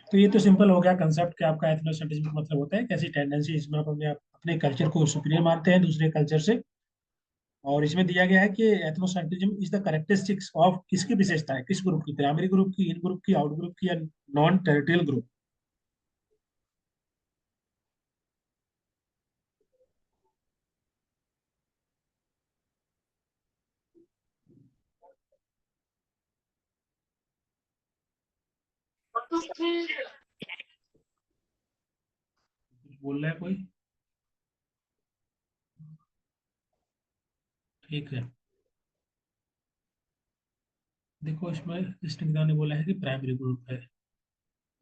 तो ये तो सिंपल हो गया कंसेप्ट कि आपका एथनोसेंट्रिज्म का मतलब होता है कैसी टेंडेंसी इसमें आप अपने अपने कल्चर को सुपीरियर मानते हैं दूसरे कल्चर से। और इसमें दिया गया है कि ethnocentrism is the characteristics of किसकी विशेषता है, किस ग्रुप की, प्राइमरी ग्रुप की, इन ग्रुप की, आउट ग्रुप की, या नॉन टेरिtoriयल ग्रुप। बोल रहा है कोई? ठीक है। देखो इसमें कृष्णकिता ने बोला है कि प्राइमरी ग्रुप है।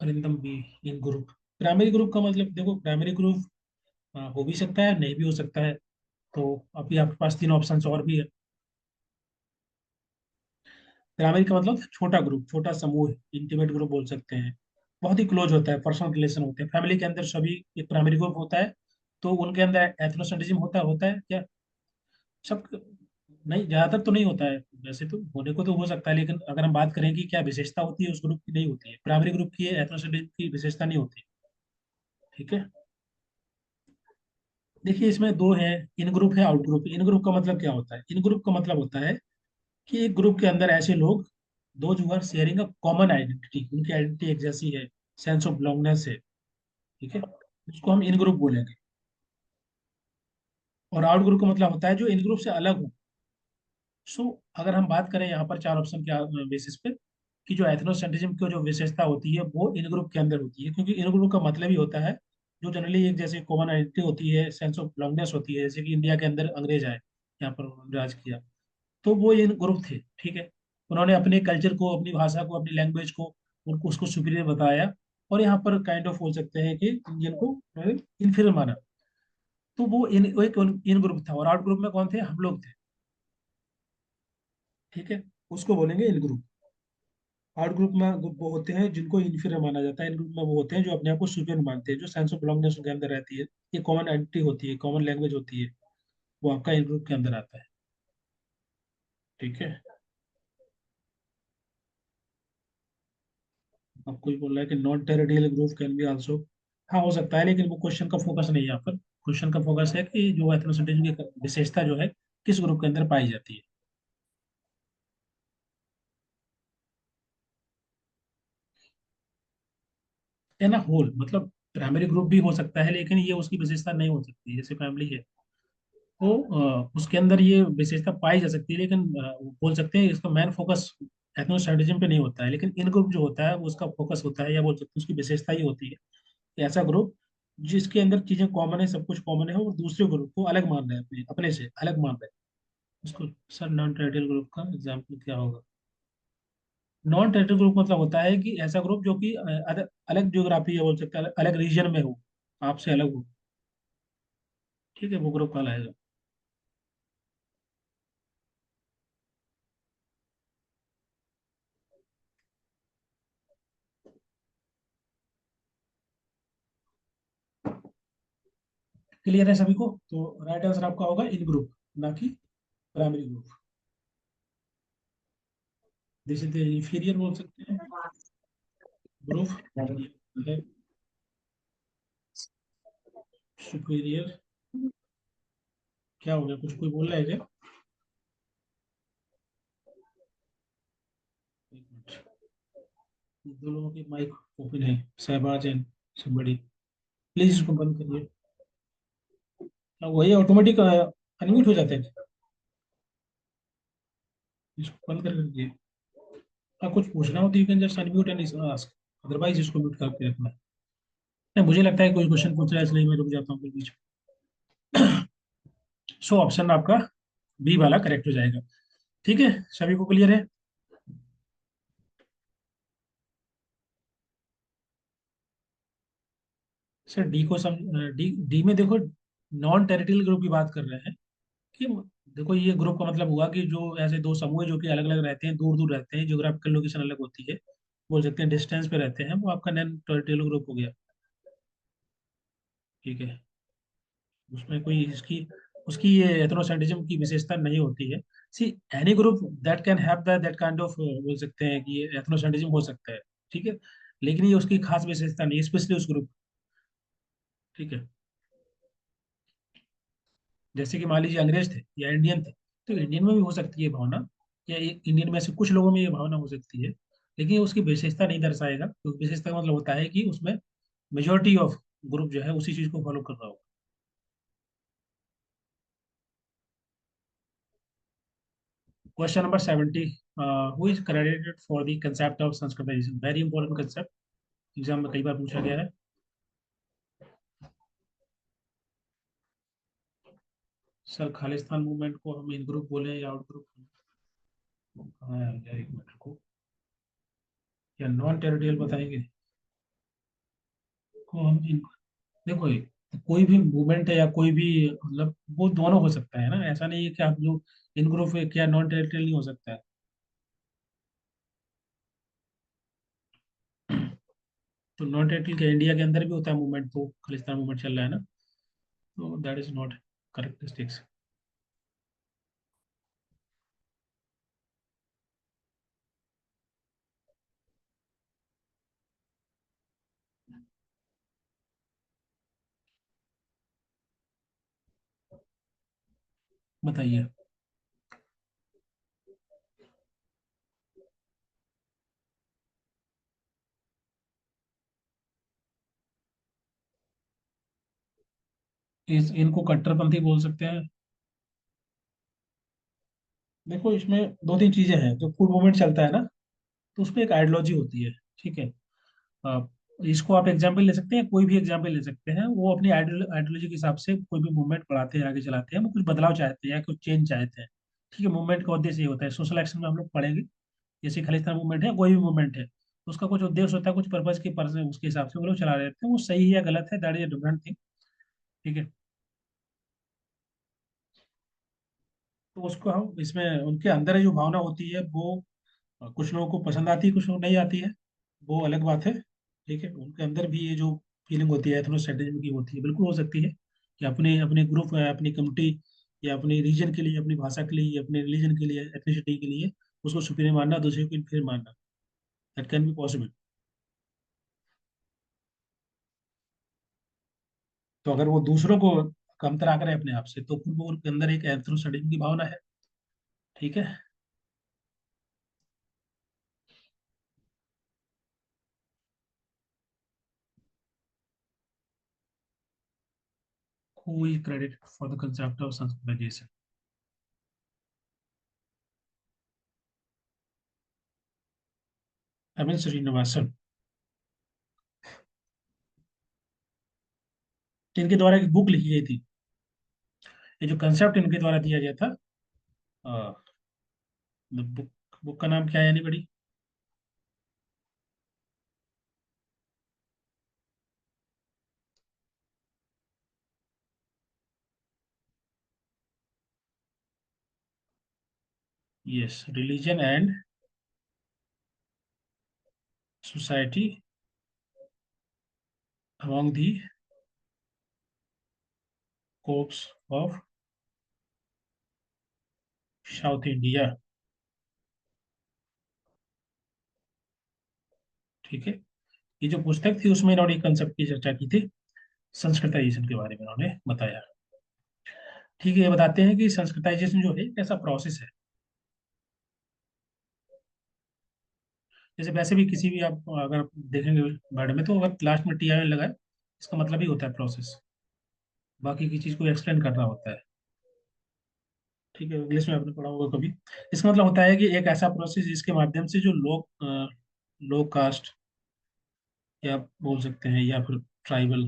अरिंदम बी, इन ग्रुप। प्राइमरी ग्रुप का मतलब देखो, प्राइमरी ग्रुप हो भी सकता है, नहीं भी हो सकता है। तो अभी आपके पास तीन ऑप्शन और भी है। प्राइमरी का मतलब छोटा ग्रुप, छोटा समूह, इंटीमेट ग्रुप बोल सकते हैं। बहुत ही क्लोज होता है, पर्सनल रिलेशन होते हैं, फैमिली के अंदर सभी एक प्राइमरी ग्रुप होता है। तो उनके अंदर एथनोसेंट्रिज्म होता है क्या? सब नहीं, ज्यादातर तो नहीं होता है। वैसे तो होने को तो हो सकता है, लेकिन अगर हम बात करें कि क्या विशेषता होती है उस ग्रुप की, नहीं होती है। प्राइमरी ग्रुप की एथनोसेंट्रिज्म की विशेषता नहीं होती। ठीक है। देखिए इसमें दो है, इन ग्रुप है, आउट ग्रुप। इन ग्रुप का मतलब क्या होता है? इन ग्रुप का मतलब होता है कि एक ग्रुप के अंदर ऐसे लोग, those who are sharing a common identity, उनकी आइडेंटिटी एक जैसी है, सेंस ऑफ बिलोंगनेस है। ठीक है, उसको हम इन ग्रुप बोलेंगे। और आउट ग्रुप का मतलब होता है जो इन ग्रुप से अलग हो। सो अगर हम बात करें यहाँ पर चार ऑप्शन के बेसिस पे, कि जो एथनोसेंट्रिज्म की जो विशेषता होती है वो इन ग्रुप के अंदर होती है, क्योंकि इन ग्रुप का मतलब ही होता है जो जनरली एक जैसे कॉमन आइडेंटिटी होती है, सेंस ऑफ बिलोंगनेस होती है। जैसे कि इंडिया के अंदर अंग्रेज आए, यहाँ पर उन्होंने राज किया, तो वो इन ग्रुप थे। ठीक है, उन्होंने अपने कल्चर को, अपनी भाषा को, अपनी लैंग्वेज को, उनको उसको सुपीरियर बताया। और यहाँ पर काइंड ऑफ बोल सकते हैं कि इंडियन को इन्फीरियर माना। तो वो एक इन ग्रुप था। और आउट ग्रुप में कौन थे? हम लोग थे। ठीक है, उसको बोलेंगे इन ग्रुप। आउट ग्रुप में वो होते हैं जिनको इन्फीरियर माना जाता है। इन ग्रुप में वो होते हैं जो अपने आप को सुपीरियर मानते हैं, जो सेंस ऑफ बिलोंगनेस उनके अंदर रहती है, ये कॉमन आइडेंटिटी होती है, कॉमन लैंग्वेज होती है, वो आपका इन ग्रुप के अंदर आता है। ठीक है। अब कोई बोल रहा है कि non territorial group can be also. हाँ, हो सकता है, लेकिन वो क्वेश्चन का फोकस नहीं है यहाँ पर। क्वेश्चन का फोकस है कि जो एथनोसेंट्रिज्म की विशेषता जो है किस ग्रुप के अंदर पाई जाती है। ना होल मतलब प्राइमरी ग्रुप भी हो सकता है, लेकिन ये उसकी विशेषता नहीं हो सकती। जैसे फैमिली है तो उसके अंदर ये विशेषता पाई जा सकती है, लेकिन बोल सकते हैं इसका मेन फोकस एथनोसेंट्रिज्म पे नहीं होता है। लेकिन इन ग्रुप जो होता है वो उसका फोकस होता है, या बोल सकते हैं उसकी विशेषता ही होती है कि ऐसा ग्रुप जिसके अंदर चीजें कॉमन है, सब कुछ कॉमन है, और दूसरे ग्रुप को अलग मान रहे हैं, अपने अपने से अलग मान रहे हैं उसको। सर नॉन टेरिtoriयल ग्रुप का एग्जाम्पल क्या होगा? नॉन टेरिtoriयल ग्रुप मतलब होता है कि ऐसा ग्रुप जो कि अलग अलग ज्योग्राफी है, बोल सकते हैं अलग रीजन में हो, आपसे अलग हो। ठीक है, वो ग्रुप कहलाएगा। क्लियर है सभी को? तो राइट आंसर आपका होगा इन ग्रुप, ना कि प्राइमरी ग्रुप। जैसे इंफीरियर बोल सकते हैं ग्रुप है, सुपीरियर। क्या हो गया, कुछ कोई बोल रहा है क्या? एक मिनट, दो लोगों की माइक ओपन है, शहबाज एंड somebody। प्लीज इसको बंद करिए। हाँ, वही ऑटोमेटिक अनम्यूट हो जाते हैं। इसको बंद कर दीजिए। हाँ, कुछ पूछना हो तो you can just unmute and ask, otherwise इसको म्यूट करके रखना। नहीं, मुझे लगता है कोई क्वेश्चन पूछ रहा है, इसलिए मैं रुक जाता हूँ बीच में। सो ऑप्शन आपका बी वाला करेक्ट हो जाएगा। ठीक है, सभी को क्लियर है? सर डी को सम डी डी में देखो, नॉन टेरिtoriयल ग्रुप की बात कर रहे हैं कि देखो ये ग्रुप का मतलब हुआ कि जो ऐसे दो समूह हैं जो कि अलग अलग रहते हैं, दूर दूर रहते हैं, ज्योग्राफिकल लोकेशन अलग होती है, बोल सकते हैं डिस्टेंस पे रहते हैं, वो आपका नॉन टेरिtoriयल ग्रुप हो गया। ठीक है, उसमें कोई इसकी उसकी ये एथनोसेंट्रिज्म की विशेषता नहीं होती है। See, any group that can have that kind of, बोल सकते हैं कि ये एथनोसेंट्रिज्म हो सकता है, ठीक है, लेकिन ये उसकी खास विशेषता नहीं, स्पेशली उस ग्रुप, ठीक है। जैसे कि मान लीजिए अंग्रेज थे या इंडियन थे, तो इंडियन में भी हो सकती है भावना, या इंडियन में से कुछ लोगों में ये भावना हो सकती है, लेकिन ये उसकी विशेषता नहीं दर्शाएगा, क्योंकि विशेषता का मतलब होता है कि उसमें मेजोरिटी ऑफ ग्रुप जो है उसी चीज को फॉलो कर रहा होगा। Question number 70, who is credited for the concept of Sanskritisation? Very important concept, exam में कई बार पूछा गया है। सर, खालिस्तान मूवमेंट को हम इन ग्रुप बोले या आउट ग्रुप? कहाँ है यार, एक मिनट को, या नॉन टेरिtoriयल बताएंगे को हम इन, देखो ये, कोई भी मूवमेंट है या कोई भी, मतलब वो दोनों हो सकता है ना, ऐसा नहीं है कि आप जो इन ग्रुप है क्या नॉन टेरिtoriयल नहीं हो सकता है। तो नॉन टेरिtoriयल के इंडिया के अंदर भी होता है मूवमेंट, तो खालिस्तान मूवमेंट चल रहा है ना, तो दैट इज नॉट करेक्ट। बताइए। इनको कट्टरपंथी बोल सकते हैं। देखो, इसमें दो तीन चीजें हैं, जो फूड मूवमेंट चलता है ना, तो उसमें एक आइडियोलॉजी होती है, ठीक है। अ, इसको आप एग्जाम्पल ले सकते हैं, कोई भी एग्जाम्पल ले सकते हैं, वो अपनी आइडियोलॉजी के हिसाब से कोई भी मूवमेंट बढ़ाते हैं, आगे चलाते हैं, वो कुछ बदलाव चाहते हैं या कुछ चेंज चाहते हैं, ठीक है। मूवमेंट का उद्देश्य ये होता है, सोशल एक्शन में हम लोग पढ़ेंगे, जैसे खालिस्तान मूवमेंट है, कोई भी मूवमेंट है, तो उसका कुछ उद्देश्य होता है, कुछ पर्पज के पर्सन उसके हिसाब से वो लोग चला रहे हैं, वो सही है या गलत है, दैट इज डिफरेंट थिंग, ठीक है। तो उसको हम इसमें उनके अंदर जो भावना होती है वो, कुछ लोगों को पसंद आती है, कुछ लोग नहीं आती है, वो अलग बात है, ठीक है। उनके अंदर भी ये जो फीलिंग होती है एथनोसेंट्रिज्म की होती है, बिल्कुल हो सकती है कि अपने अपने ग्रुप है, अपनी कम्युनिटी या अपने रीजन के लिए, अपनी भाषा के लिए, अपने रिलीजन के लिए, एथनिसिटी के लिए उसको सुपीरियर मानना, दूसरे को इन्फीरियर मानना, दैट कैन बी पॉसिबल। तो अगर वो दूसरों को कमतरा करे अपने आप से, तो फिर वो उनके अंदर एक एथनोसेंट्रिज्म की भावना है, ठीक है। Who is credited for the concept of Sanskritization? M N Srinivasan. इनके द्वारा एक बुक लिखी गई थी, ये जो कंसेप्ट इनके द्वारा दिया गया था, बुक, बुक का नाम क्या है, यानी बड़ी, yes, religion and society among the cops of south India, ठीक है। ये जो पुस्तक थी उसमें इन्होंने कंसेप्ट की चर्चा की थी, संस्कृताइजेशन के बारे में इन्होंने बताया, ठीक है। ये बताते हैं कि संस्कृताइजेशन जो है एक ऐसा प्रोसेस है, जैसे वैसे भी किसी भी आप अगर देखेंगे वर्ड में, तो अगर लास्ट में टी आई लगा है, इसका मतलब ही होता है प्रोसेस, बाकी की चीज को एक्सप्लेन करना होता है, ठीक है। इंग्लिश में आपने पढ़ा होगा कभी। इसका मतलब होता है कि एक ऐसा प्रोसेस जिसके माध्यम से जो लो कास्ट या बोल सकते हैं, या फिर ट्राइबल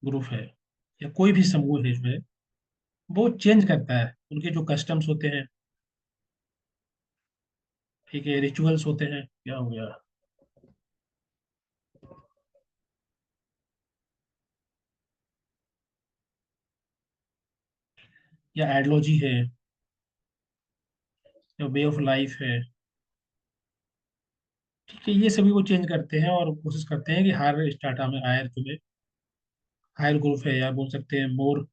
ग्रुप है, या कोई भी समूह है जो है, वो चेंज करता है उनके जो कस्टम्स होते हैं, ठीक है, रिचुअल्स होते हैं, क्या हो गया, या आइडियोलॉजी है, या वे ऑफ लाइफ है, ठीक है। ये सभी वो चेंज करते हैं और कोशिश करते हैं कि हर स्टार्टअप में हायर जो है, हायर ग्रुप है, या बोल सकते हैं मोर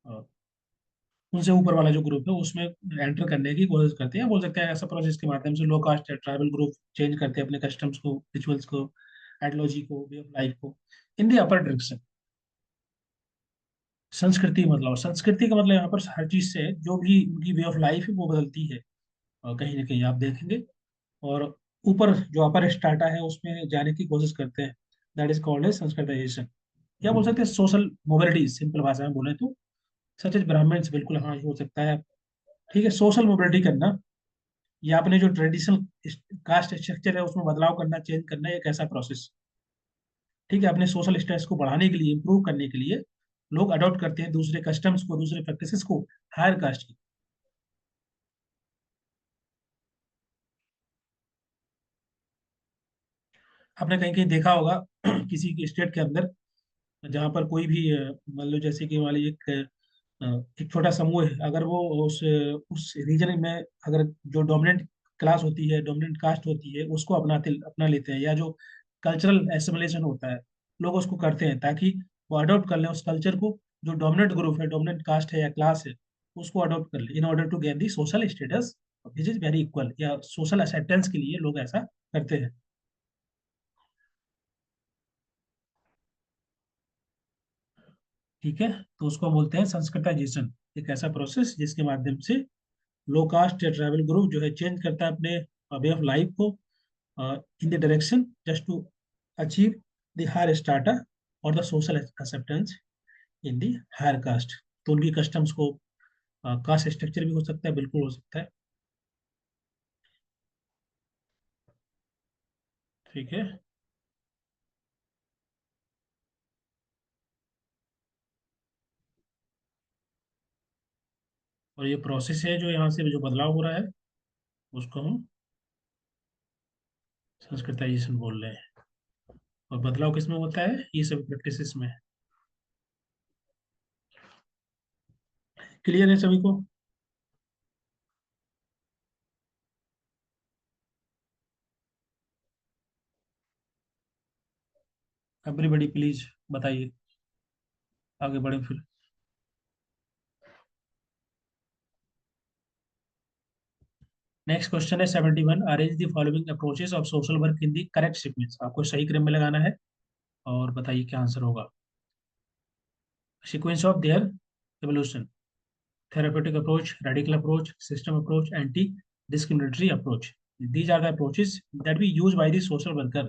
उनसे ऊपर वाला जो ग्रुप है उसमें एंटर करने की कोशिश करते हैं। बोल सकते हैं ऐसा प्रोसेस के माध्यम से लो कास्ट ट्राइबल ग्रुप चेंज करते हैं अपने कस्टम्स को, रिचुअल्स को, आइडियोलॉजी को, वे ऑफ लाइफ को इन दी अपर डायरेक्शन। संस्कृति का मतलब यहाँ पर हर चीज से जो भी उनकी वे ऑफ लाइफ है वो बदलती है। और कहीं ना कहीं आप देखेंगे, और ऊपर जो अपर स्टाटा है उसमें जाने की कोशिश करते हैं। That is called as Sanskritization. क्या बोल सकते हैं, सोशल मोबिलिटी, सिंपल भाषा में बोले तो सच एज ब्राह्मण्स, बिल्कुल हाँ ये हो सकता है। ठीक है, सोशल मोबिलिटी करना या अपने जो ट्रेडिशनल कास्ट स्ट्रक्चर है उसमें बदलाव करना, चेंज करना, एक ऐसा प्रोसेस। ठीक है, अपने सोशल स्टेटस को बढ़ाने के लिए, इंप्रूव करने के लिए लोग अडॉप्ट करते हैं दूसरे कस्टम्स को, दूसरे प्रैक्टिसेस को, हायर कास्ट की। आपने कहीं कहीं देखा होगा किसी के स्टेट के अंदर जहाँ पर कोई भी मान लो जैसे कि मान लीजिए एक छोटा समूह है, अगर वो उस रीजन में अगर जो डोमिनेंट क्लास होती है, डोमिनेंट कास्ट होती है, उसको अपना लेते हैं, या जो कल्चरल एसिमिलेशन होता है लोग उसको करते हैं ताकि वो अडॉप्ट कर लें उस कल्चर को। जो डोमिनेंट ग्रुप है, डोमिनेंट कास्ट है या क्लास है, उसको अडॉप्ट कर ले in order to get the social status which is very equal, या सोशल एक्सेप्टेंस के लिए लोग ऐसा करते हैं। ठीक है, तो उसको बोलते हैं संस्कृताइजेशन। एक ऐसा प्रोसेस जिसके माध्यम से लो कास्ट या ट्राइबल ग्रुप जो है चेंज करता है अपने वे ऑफ लाइफ को in the direction just to achieve the higher strata और the social acceptance in the higher caste. तो उनकी कस्टम्स को कास्ट स्ट्रक्चर भी हो सकता है, बिल्कुल हो सकता है। ठीक है, और ये प्रोसेस है जो यहाँ से जो बदलाव हो रहा है उसको हम संस्कृताइजेशन बोल रहे हैं। और बदलाव किसमें होता है, ये सभी प्रैक्टिसेस में। क्लियर है सभी को? एवरीबडी प्लीज बताइए, आगे बढ़े फिर। नेक्स्ट क्वेश्चन है 71। Arrange the following approaches of social work in the correct sequence. आपको सही क्रम में लगाना है और बताइए क्या आंसर होगा। Sequence of their evolution: therapeutic approach, radical approach, system approach, anti-discriminatory approach. These are the approaches that we use by the social worker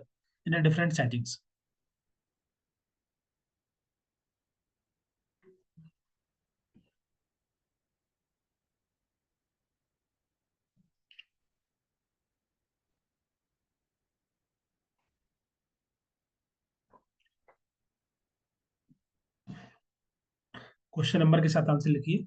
in a different settings. Question number के साथ आंसर लिखिए।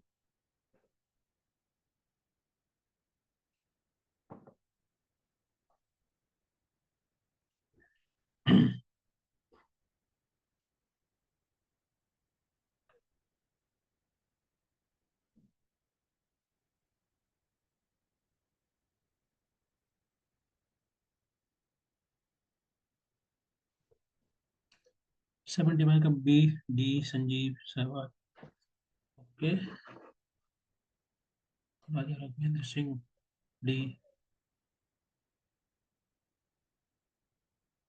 71 का B, D Sanjeev Sehwag, okay. Raja Raghuvendra Singh, D,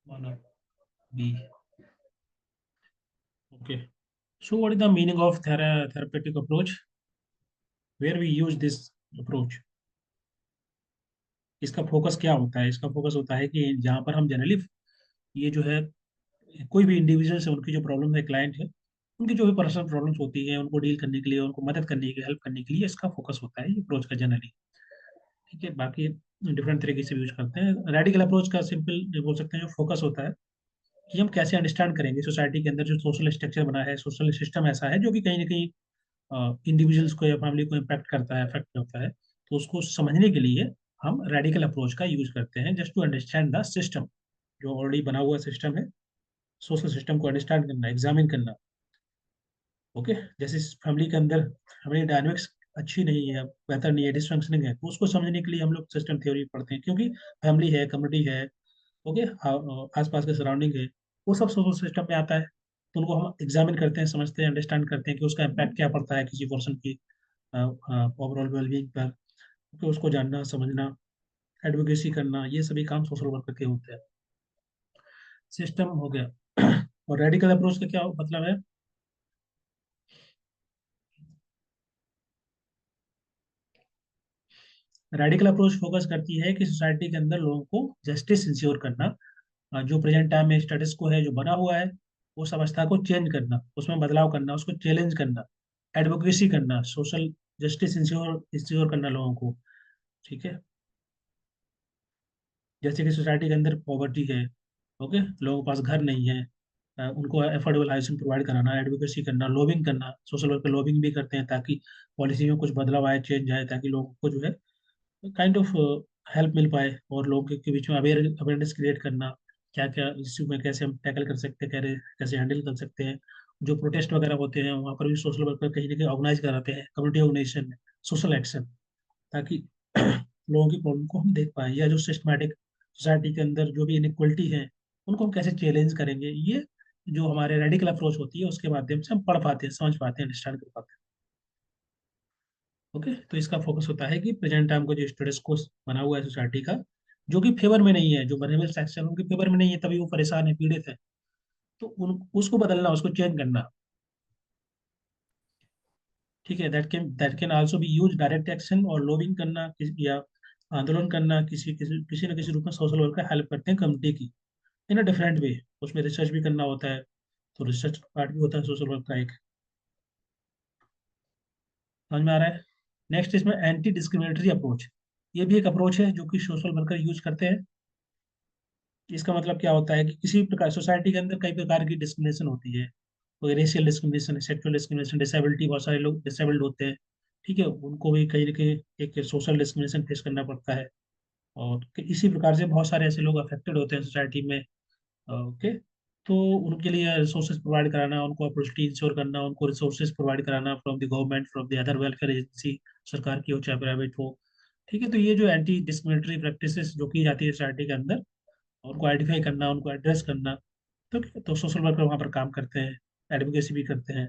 Manav, B, okay. So what is the meaning of therapeutic approach? Where we use this approach? इसका focus क्या होता है? इसका focus होता है कि जहाँ पर हम जनरली ये जो है कोई भी इंडिविजुअल्स है उनकी जो प्रॉब्लम है, क्लाइंट है, उनकी जो भी पर्सनल प्रॉब्लम्स होती है उनको डील करने के लिए, उनको मदद करने के लिए, हेल्प करने के लिए इसका फोकस होता है ये अप्रोच का जनरली। ठीक है, बाकी डिफरेंट तरीके से यूज करते हैं। रेडिकल अप्रोच का सिंपल बोल सकते हैं जो फोकस होता है कि हम कैसे अंडरस्टैंड करेंगे सोसाइटी के अंदर जो सोशल स्ट्रक्चर बना है, सोशल सिस्टम ऐसा है जो कि कहीं ना कहीं इंडिविजुअल्स को या फैमिली को इम्पैक्ट करता है, अफेक्ट करता है। तो उसको समझने के लिए हम रेडिकल अप्रोच का यूज करते हैं just to understand the system, जो ऑलरेडी बना हुआ सिस्टम है। सोशल सिस्टम को अंडरस्टैंड करना, एग्जामिन करना। ओके, जैसे फैमिली के अंदर हमारी डायनेमिक्स अच्छी नहीं है, बेहतर नहीं है, डिसफंक्शनिंग है, तो उसको समझने के लिए हम लोग सिस्टम थ्योरी पढ़ते हैं, क्योंकि फैमिली है, कम्युनिटी है, ओके, आसपास के सराउंडिंग है, वो सब सोशल सिस्टम में आता है। तो उनको हम एग्जामिन करते हैं, समझते हैं, अंडरस्टैंड करते हैं कि उसका इम्पैक्ट क्या पड़ता है किसी पर्सन की ओवरऑल वेलबींग पर। तो उसको जानना, समझना, एडवोकेसी करना, ये सभी काम सोशल वर्कर के होते हैं। सिस्टम हो गया। और रेडिकल अप्रोच का क्या मतलब है? रेडिकल अप्रोच फोकस करती है कि सोसाइटी के अंदर लोगों को जस्टिस इंश्योर करना, जो प्रेजेंट टाइम में स्टेटस को है, जो बना हुआ है, उस अवस्था को चेंज करना, उसमें बदलाव करना, उसको चैलेंज करना, एडवोकेसी करना, सोशल जस्टिस इंश्योर इंश्योर करना लोगों को। ठीक है। जैसे कि सोसाइटी के अंदर पॉवर्टी है, ओके, लोगों के पास घर नहीं है, उनको अफोर्डेबल हाउसिंग प्रोवाइड कराना, एडवोकेसी करना, लॉबिंग करना। सोशल वर्कर लॉबिंग भी करते हैं ताकि पॉलिसी में कुछ बदलाव आए, चेंज आए, ताकि लोगों को जो है काइंड ऑफ हेल्प मिल पाए, और लोगों के बीच में अवेयरनेस क्रिएट करना, क्या क्या इश्यू में कैसे हम टैकल कर सकते हैं, कैसे कैसे हैंडल कर सकते हैं। जो प्रोटेस्ट वगैरह होते हैं वहाँ पर भी सोशल वर्कर कहीं ना कहीं ऑर्गेनाइज कराते हैं, कम्युनिटी ऑर्गेनाइजेशन में सोशल एक्शन, ताकि लोगों की प्रॉब्लम को हम देख पाए, या जो सिस्टमैटिक सोसाइटी के अंदर जो भी इनक्वलिटी है उनको हम कैसे चैलेंज करेंगे। ये जो हमारे रेडिकल अप्रोच होती है उसके माध्यम से हम पढ़ पाते हैं, समझ पाते हैं, अंडरस्टैंड कर पाते हैं। ओके, तो इसका फोकस होता है कि प्रेजेंट टाइम का जो स्टेटस को बना हुआ है सोसाइटी का, जो कि फेवर में नहीं है, जो वल्नरेबल सेक्शन उनके फेवर में नहीं है, तभी वो परेशान है, पीड़ित है, तो उन उसको बदलना, उसको चेंज करना। ठीक है। That can also be use direct action और लॉबिंग करना, या आंदोलन करना, किसी न किसी रूप में सोशल वर्कर हेल्प करते हैं कम्युनिटी की, इन अ डिफरेंट वे। उसमें रिसर्च भी करना होता है, तो रिसर्च पार्ट भी होता है सोशल वर्क का एक। समझ में आ रहा है? नेक्स्ट इसमें एंटी डिस्क्रिमिनेटरी अप्रोच। ये भी एक अप्रोच है जो कि सोशल वर्कर यूज करते हैं। इसका मतलब क्या होता है कि किसी प्रकार सोसाइटी के अंदर कई प्रकार की डिस्क्रिमिनेशन होती है। कोई racial discrimination, sexual discrimination, disability, बहुत सारे लोग डिसेबल्ड होते हैं। ठीक है, उनको भी कहीं ना कहीं एक सोशल डिस्क्रिमिनेशन फेस करना पड़ता है। और इसी प्रकार से बहुत सारे ऐसे लोग अफेक्टेड होते हैं सोसाइटी में। ओके, तो उनके लिए रिसोर्सेज प्रोवाइड कराना, उनको अपॉर्चुनिटी इंश्योर करना, उनको रिसोर्सेज प्रोवाइड कराना from the government, from the other welfare agency, सरकार की हो चाहे प्राइवेट हो। ठीक है, तो ये जो एंटी डिस्क्रिमिनेटरी प्रैक्टिसेस जो की जाती है सोसाइटी के अंदर, उनको आइडेंटिफाई करना, उनको एड्रेस करना, तो सोशल वर्कर वहाँ पर काम करते हैं, एडवोकेसी भी करते हैं।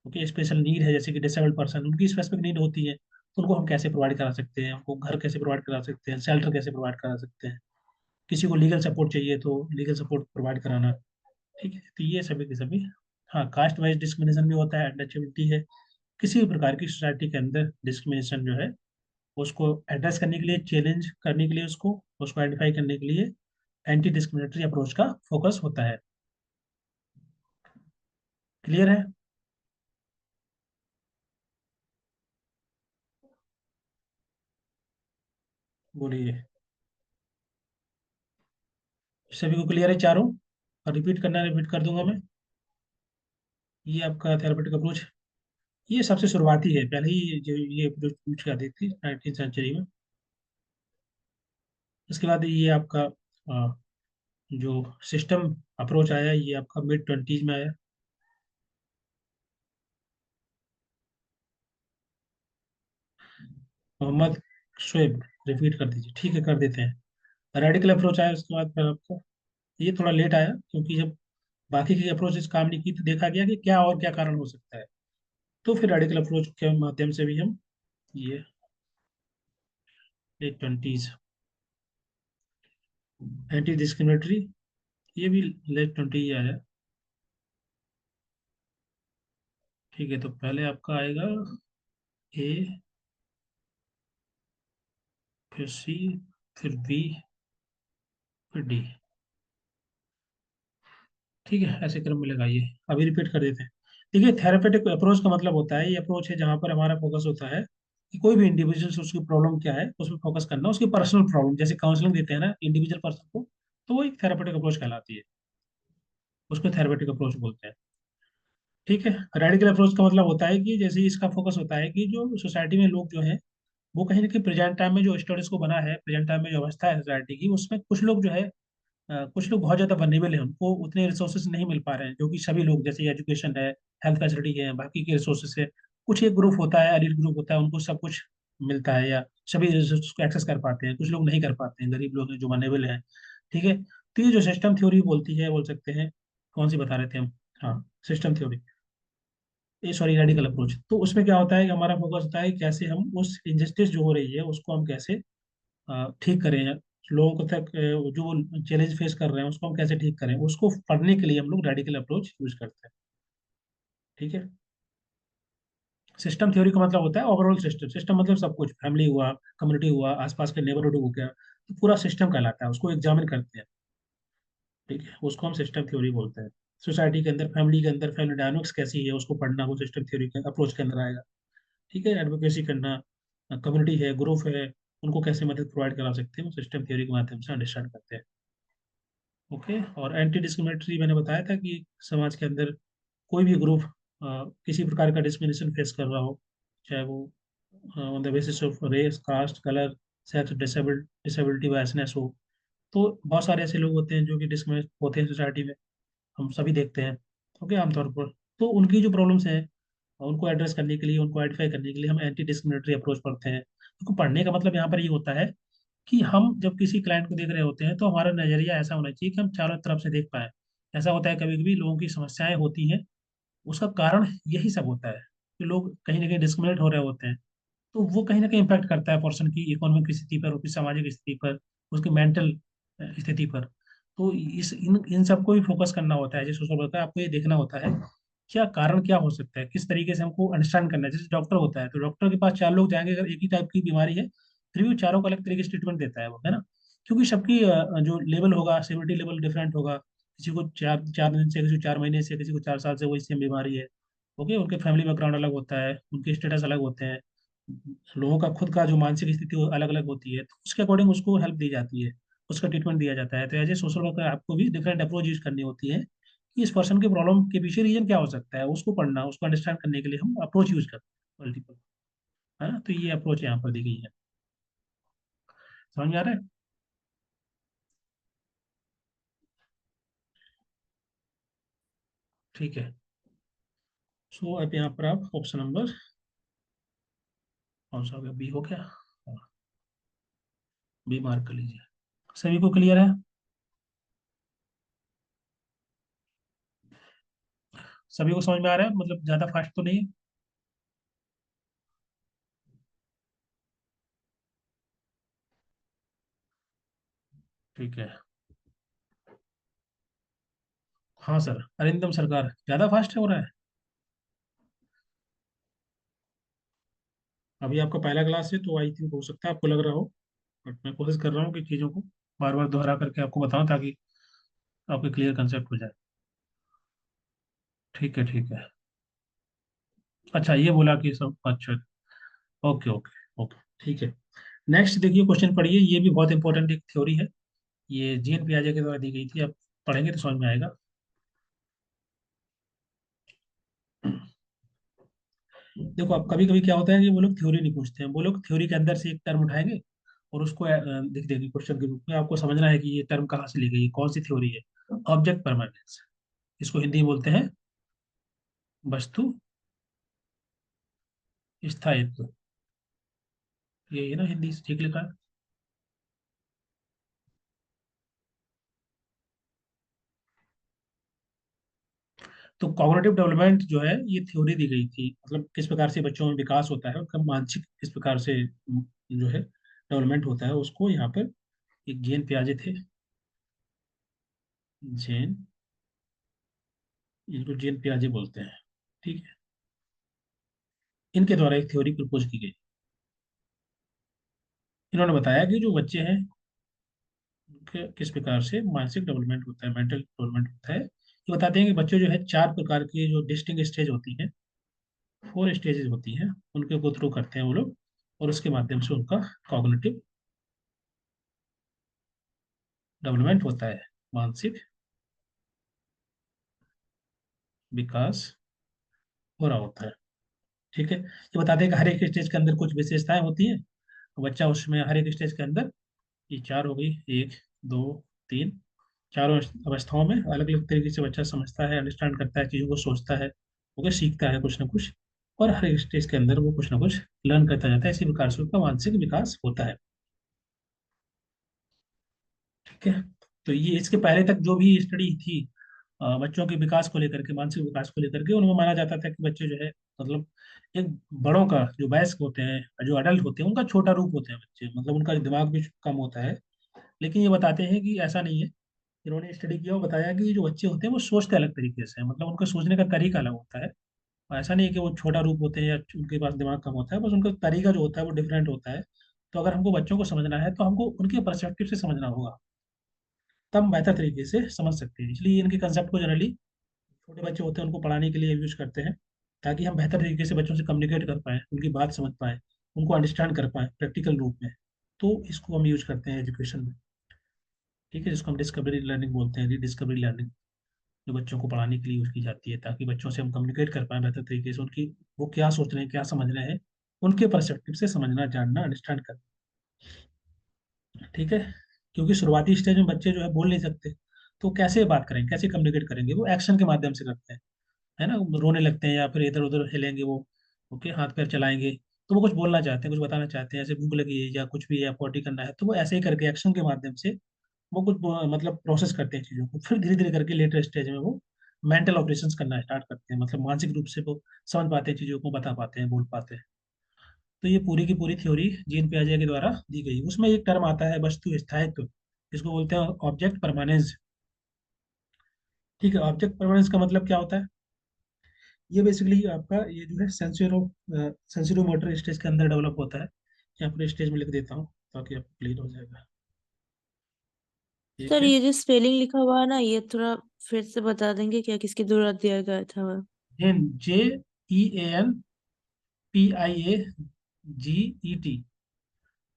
ओके, स्पेशल नीड है जैसे कि डिसेबल्ड पर्सन, उनकी स्पेसिफिक नीड होती है, तो उनको हम कैसे प्रोवाइड करा सकते हैं, उनको घर कैसे प्रोवाइड करा सकते हैं, शेल्टर कैसे प्रोवाइड करा सकते हैं, किसी को लीगल सपोर्ट चाहिए तो लीगल सपोर्ट प्रोवाइड कराना। ठीक है, तो ये सभी के सभी। हाँ, कास्ट वाइज डिस्क्रिमिनेशन भी होता है, अनटचेबिलिटी है, किसी भी प्रकार की सोसाइटी के अंदर डिस्क्रिमिनेशन जो है उसको एड्रेस करने के लिए, चैलेंज करने के लिए, उसको उसको आइडेंटिफाई करने के लिए एंटी डिस्क्रिमिनेटरी अप्रोच का फोकस होता है। क्लियर है? बोलिए। सभी को क्लियर है चारों? और रिपीट करना, रिपीट कर दूंगा मैं। ये आपका थेरेपेटिक अप्रोच, ये सबसे शुरुआती है, पहले ही जो ये अप्रोच यूज कर दी थी 19th सेंचुरी में। उसके बाद ये आपका जो सिस्टम अप्रोच आया, ये आपका मिड 20s में आया। मोहम्मद शोएब, रिपीट कर दीजिए। ठीक है, कर देते हैं। रेडिकल अप्रोच आया उसके बाद फिर आपको, ये थोड़ा लेट आया क्योंकि जब बाकी की अप्रोचेस काम नहीं की तो देखा गया कि क्या और क्या कारण हो सकता है, तो फिर रेडिकल अप्रोच के माध्यम से भी हम ये लेट 20s, एंटी डिस्क्रिमिनेटरी, ये भी लेट 20 ही आया। ठीक है, तो पहले आपका आएगा ए, फिर सी, फिर बी, फिर डी। ठीक है, ऐसे क्रम में लगाइए। अभी रिपीट कर देते हैं। देखिए, थेरेपेटिक अप्रोच का मतलब होता है, ये अप्रोच है जहाँ पर हमारा फोकस होता है कि कोई भी इंडिविजुअल उसकी प्रॉब्लम क्या है उस पर फोकस करना, उसकी पर्सनल प्रॉब्लम, जैसे काउंसलिंग देते हैं ना इंडिविजुअल पर्सन को, तो वो एक थेरेपेटिक अप्रोच कहलाती है, उसको थेरेपेटिक अप्रोच बोलते हैं। ठीक है। रेडिकल अप्रोच का मतलब होता है कि जैसे इसका फोकस होता है कि जो सोसाइटी में लोग जो है वो कहीं ना कहीं प्रेजेंट टाइम में जो स्टेटस को बना है, प्रेजेंट टाइम में जो अवस्था है सोसाइटी की, उसमें कुछ लोग जो है कुछ लोग बहुत ज्यादा वनरेबल हैं, उनको उतने रिसोर्सेज नहीं मिल पा रहे हैं, जो कि सभी लोग, जैसे एजुकेशन है, हेल्थ फैसिलिटी है, बाकी के रिसोर्सेज है। कुछ एक ग्रुप होता है, एलिट ग्रुप होता है, उनको सब कुछ मिलता है, या सभी रिसोर्स को एक्सेस कर पाते हैं, कुछ लोग नहीं कर पाते हैं, गरीब लोग हैं जो वनरेबल हैं। ठीक है, तो ये जो सिस्टम थ्योरी बोलती है, बोल सकते हैं, कौन सी बता रहे थे हम, हाँ, सिस्टम थ्योरी, ये सॉरी रेडिकल अप्रोच। तो उसमें क्या होता है कि हमारा फोकस होता है कि कैसे हम उस इनजस्टिस जो हो रही है उसको हम कैसे ठीक करें, लोगों को तक जो चैलेंज फेस कर रहे हैं उसको हम कैसे ठीक करें, उसको पढ़ने के लिए हम लोग रेडिकल अप्रोच यूज करते हैं। ठीक है। सिस्टम थ्योरी का मतलब होता है ओवरऑल सिस्टम, सिस्टम मतलब सब कुछ, फैमिली हुआ, कम्युनिटी हुआ, आसपास के नेबरहुड हो गया, तो पूरा सिस्टम कहलाता है, उसको एग्जामिन करते हैं। ठीक है, उसको हम सिस्टम थ्योरी बोलते हैं। सोसाइटी के अंदर, फैमिली के अंदर फैमिली डायनामिक्स कैसी है उसको पढ़ना, वो सिस्टम थ्योरी के अप्रोच के अंदर आएगा। ठीक है, एडवोकेसी करना, कम्युनिटी है, ग्रुप है, उनको कैसे मदद प्रोवाइड करा सकते हैं, वो सिस्टम थ्योरी के माध्यम से अंडरस्टैंड करते हैं। ओके। और एंटी डिस्क्रिमिनेटरी मैंने बताया था कि समाज के अंदर कोई भी ग्रुप किसी प्रकार का डिस्क्रिमिनेशन फेस कर रहा हो, चाहे वो on the basis of race, caste, colour, sex, disability, वायसनेस हो, तो बहुत सारे ऐसे लोग होते हैं जो कि डिस्क्रिमिनेट होते हैं सोसाइटी में, हम सभी देखते हैं। ओके, आमतौर पर तो उनकी जो प्रॉब्लम्स हैं उनको एड्रेस करने के लिए, उनको आइडेंटिफाई करने के लिए हम एंटी डिस्क्रिमिनेटरी अप्रोच पढ़ते हैं। तो पढ़ने का मतलब यहाँ पर ये होता है कि हम जब किसी क्लाइंट को देख रहे होते हैं तो हमारा नजरिया ऐसा होना चाहिए कि हम चारों तरफ से देख पाए। ऐसा होता है कभी कभी लोगों की समस्याएं होती हैं, उसका कारण यही सब होता है कि लोग कहीं ना कहीं डिस्क्रिमिनेट हो रहे होते हैं, तो वो कहीं ना कहीं इम्पैक्ट करता है पर्सन की इकोनॉमिक स्थिति पर, उसकी सामाजिक स्थिति पर, उसकी मेंटल स्थिति पर। तो इस इन इन सबको भी फोकस करना होता है, जैसे सोशल वर्कर आपको ये देखना होता है क्या कारण क्या हो सकता है, किस तरीके से हमको अंडरस्टैंड करना है। जैसे डॉक्टर होता है तो डॉक्टर के पास चार लोग जाएंगे, अगर एक ही टाइप की बीमारी है फिर भी चारों को अलग तरीके से ट्रीटमेंट देता है वो, है ना। क्योंकि सबकी जो लेवल होगा, सिविलिटी लेवल डिफरेंट होगा। किसी को चार चार दिन से, किसी को 4 महीने से, किसी को 4 साल से वही सेम बीमारी है। ओके, उनके फैमिली बैकग्राउंड अलग होता है, उनके स्टेटस अलग होते हैं, लोगों का खुद का जो मानसिक स्थिति अलग अलग होती है, तो उसके अकॉर्डिंग उसको हेल्प दी जाती है, उसका ट्रीटमेंट दिया जाता है। तो एज ए सोशल वर्कर आपको भी डिफरेंट अप्रोच यूज करनी होती है कि इस पर्सन के प्रॉब्लम के पीछे रीजन क्या हो सकता है, उसको पढ़ना, उसको अंडरस्टैंड करने के लिए हम अप्रोच यूज करते हैं मल्टीपल, है ना। तो ये अप्रोच यहाँ पर दी गई है। समझ में आ रहा है? ठीक है। सो अब यहाँ पर आप ऑप्शन नंबर कौन सा हो गया, बी हो गया, बी मार्क कर लीजिए। सभी को क्लियर है? सभी को समझ में आ रहा है, मतलब ज्यादा फास्ट तो नहीं है? ठीक है। हाँ सर, अरिंदम सरकार ज्यादा फास्ट हो रहा है। अभी आपका पहला क्लास है तो आई थिंक हो सकता है आपको लग रहा हो, बट मैं कोशिश कर रहा हूँ कि चीज़ों को बार बार दोहरा करके आपको बताऊं ताकि आपके क्लियर कंसेप्ट हो जाए। ठीक है, ठीक है। अच्छा, ये बोला कि सब अच्छा। Okay, okay, okay. ठीक है। नेक्स्ट देखिए, क्वेश्चन पढ़िए, ये भी बहुत इंपॉर्टेंट एक थ्योरी है। ये जीन पियाजे के द्वारा दी गई थी, आप पढ़ेंगे तो समझ में आएगा। देखो, अब कभी कभी क्या होता है कि वो लोग थ्योरी नहीं पूछते हैं, वो लोग थ्योरी के अंदर से एक टर्म उठाएंगे और उसको लिख देंगे क्वेश्चन के रूप में। आपको समझना है कि ये टर्म कहाँ से ली गई है, कौन सी थ्योरी है। ऑब्जेक्ट परमानेंस, इसको हिंदी में बोलते हैं वस्तु स्थायित्व। ये है ना, हिंदी से ठीक लिखा है। तो कॉग्निटिव डेवलपमेंट जो है ये थ्योरी दी गई थी, मतलब किस प्रकार से बच्चों में विकास होता है, उनका मानसिक किस प्रकार से जो है डेवलपमेंट होता है, उसको यहाँ पर एक जेन पियाजे थे, जेन, इनको जेन पियाजे बोलते हैं। ठीक है। इनके द्वारा एक थ्योरी प्रपोज की गई। इन्होंने बताया कि जो बच्चे हैं उनके किस प्रकार से मानसिक डेवलपमेंट होता है, मेंटल डेवलपमेंट होता है। ये बताते हैं कि बच्चे जो है चार प्रकार की जो डिस्टिंग स्टेज होती हैं, 4 स्टेजेस होती हैं, उनके को थ्रू करते हैं वो लोग, और उसके माध्यम से उनका कॉग्निटिव डेवलपमेंट होता है, मानसिक विकास हो रहा होता है। ठीक है, ये बताते हैं कि हर एक स्टेज के अंदर कुछ विशेषताएं होती हैं, तो बच्चा उसमें हर एक स्टेज के अंदर, ये चार हो गई, एक, दो, तीन, चारों अवस्थाओं में अलग अलग तरीके से बच्चा समझता है, अंडरस्टैंड करता है, चीज़ों को सोचता है, ओके, सीखता है कुछ ना कुछ, और हर एक स्टेज के अंदर वो कुछ ना कुछ लर्न करता जाता है, इसी प्रकार से उसका मानसिक विकास होता है। ठीक है। तो ये इसके पहले तक जो भी स्टडी थी, बच्चों के विकास को लेकर के, मानसिक विकास को लेकर के उनको माना जाता था कि बच्चे जो है मतलब एक बड़ों का जो वयस्क होते हैं, जो अडल्ट होते हैं, उनका छोटा रूप होते हैं बच्चे, मतलब उनका दिमाग भी कम होता है। लेकिन ये बताते हैं कि ऐसा नहीं है। इन्होंने स्टडी किया और बताया कि जो बच्चे होते हैं वो सोचते अलग तरीके से हैं, मतलब उनका सोचने का तरीका अलग होता है। ऐसा नहीं है कि वो छोटा रूप होते हैं या उनके पास दिमाग कम होता है, बस उनका तरीका जो होता है वो डिफरेंट होता है। तो अगर हमको बच्चों को समझना है तो हमको उनके परस्पेक्टिव से समझना होगा, तब बेहतर तरीके से समझ सकते हैं। इसलिए इनके कंसेप्ट को जनरली छोटे बच्चे होते हैं उनको पढ़ाने के लिए यूज करते हैं, ताकि हम बेहतर तरीके से बच्चों से कम्युनिकेट कर पाएँ, उनकी बात समझ पाएँ, उनको अंडरस्टैंड कर पाएँ प्रैक्टिकल रूप में। तो इसको हम यूज करते हैं एजुकेशन में। ठीक है, जिसको हम डिस्कवरी लर्निंग बोलते हैं, रीडिस्कवरी लर्निंग, जो बच्चों को पढ़ाने के लिए यूज की जाती है, ताकि बच्चों से हम कम्युनिकेट कर पाएँ बेहतर तरीके से, उनकी वो क्या सोच रहे हैं, क्या समझ रहे हैं, उनके परस्पेक्टिव से समझना, जानना, अंडरस्टैंड करना। ठीक है, क्योंकि शुरुआती स्टेज में बच्चे जो है बोल नहीं सकते, तो कैसे बात करेंगे, कैसे कम्युनिकेट करेंगे, वो एक्शन के माध्यम से करते हैं, है ना। रोने लगते हैं या फिर इधर उधर हिलेंगे वो, ओके, हाथ पैर चलाएंगे, तो वो कुछ बोलना चाहते हैं, कुछ बताना चाहते हैं, ऐसे भूख लगी है या कुछ भी है, पॉटी करना है, तो वो ऐसे ही करके एक्शन के माध्यम से वो कुछ मतलब प्रोसेस करते हैं चीज़ों को, फिर धीरे धीरे करके लेटर स्टेज में वो मेंटल ऑपरेशंस करना स्टार्ट करते हैं, मतलब मानसिक रूप से वो समझ पाते हैं, चीज़ों को बता पाते हैं, बोल पाते हैं। तो ये पूरी की पूरी थ्योरी जीन पियाजे के द्वारा दी गई। उसमें एक टर्म आता है वस्तु स्थायित्व, इसको बोलते हैं ऑब्जेक्ट परमानेंस। ठीक है, ऑब्जेक्ट परमानेंस का मतलब क्या होता है? ये बेसिकली आपका ये जो है सेंसरो मोटर स्टेज के अंदर डेवलप होता है। यहाँ पर स्टेज में लिख देता हूँ ताकि आपको क्लियर हो जाएगा। एक सर, है ये जो स्पेलिंग लिखा हुआ है ना, ये थोड़ा फिर से बता देंगे क्या, किसके द्वारा दिया गया था वह? जेन, JEAN PIAGET।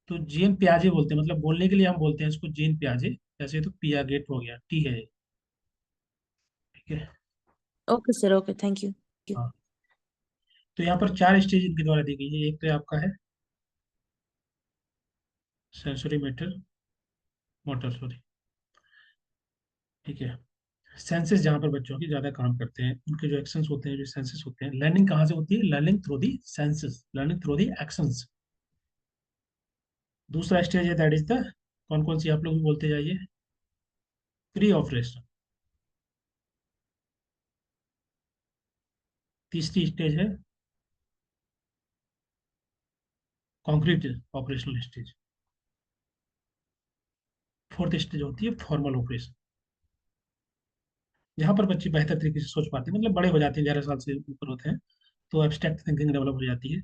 तो जीन प्याजे बोलते हैं, मतलब बोलने के लिए हम बोलते हैं इसको जीन प्याजे, जैसे तो पियागेट हो गया, टी है ये। ठीक है। Okay sir, okay, thank you. हाँ, तो यहाँ पर चार स्टेज इनके द्वारा दी गई है। एक तो आपका है सेंसरी मेटर मोटर, सॉरी। ठीक है, सेंसेस जहाँ पर बच्चों की ज्यादा काम करते हैं, उनके जो एक्शंस होते हैं, जो सेंसेस होते हैं, लर्निंग कहाँ से होती है? Learning through the senses, learning through the actions. दूसरा स्टेज है दैट इज द, कौन कौन सी आप लोग भी बोलते जाइए, प्री ऑपरेशन। तीसरी स्टेज है concrete operational stage. Fourth stage होती है फॉर्मल ऑपरेशन, जहाँ पर बच्चे बेहतर तरीके से सोच पाते हैं, मतलब बड़े हो जाते हैं, 11 साल से ऊपर होते हैं, तो एब्स्ट्रैक्ट थिंकिंग डेवलप हो जाती है।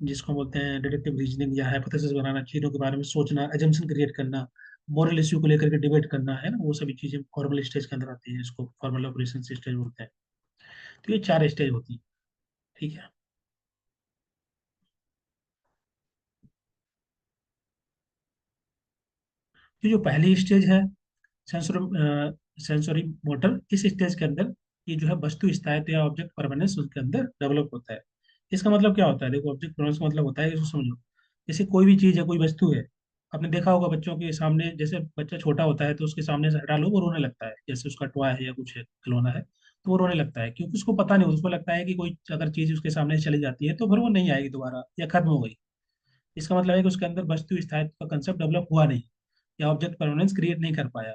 जिसको बोलते हैं डिडक्टिव रीजनिंग या हाइपोथेसिस बनाना, चीज़ों के बारे में सोचना, एजम्पशन क्रिएट करना, मॉरल इश्यू को लेकर के डिबेट करना, है ना, वो सभी चीज़ें फॉर्मल स्टेज के अंदर आती हैं, इसको फॉर्मल ऑपरेशन स्टेज बोलते हैं। तो ये चार स्टेज होती है। ठीक है, तो जो पहली स्टेज है सेंसरी मोटर, इस स्टेज के अंदर ये जो है वस्तु स्थायित्व या ऑब्जेक्ट परमानेंस उसके अंदर डेवलप होता है। इसका मतलब क्या होता है? देखो, ऑब्जेक्ट परमानेंस का मतलब होता है, इसको समझो, जैसे कोई भी चीज़ है, कोई वस्तु है, आपने देखा होगा बच्चों के सामने, जैसे बच्चा छोटा होता है तो उसके सामने से हटा लो वो रोने लगता है, जैसे उसका टॉय है या कुछ है, खिलौना है, तो वो रोने लगता है, क्योंकि उसको पता नहीं, उसको लगता है कि कोई अगर चीज़ उसके सामने से चली जाती है तो फिर वो नहीं आएगी दोबारा या खत्म हो गई। इसका मतलब है कि उसके अंदर वस्तु स्थायित्व का कंसेप्ट डेवलप हुआ नहीं, या ऑब्जेक्ट परमानेंस क्रिएट नहीं कर पाया।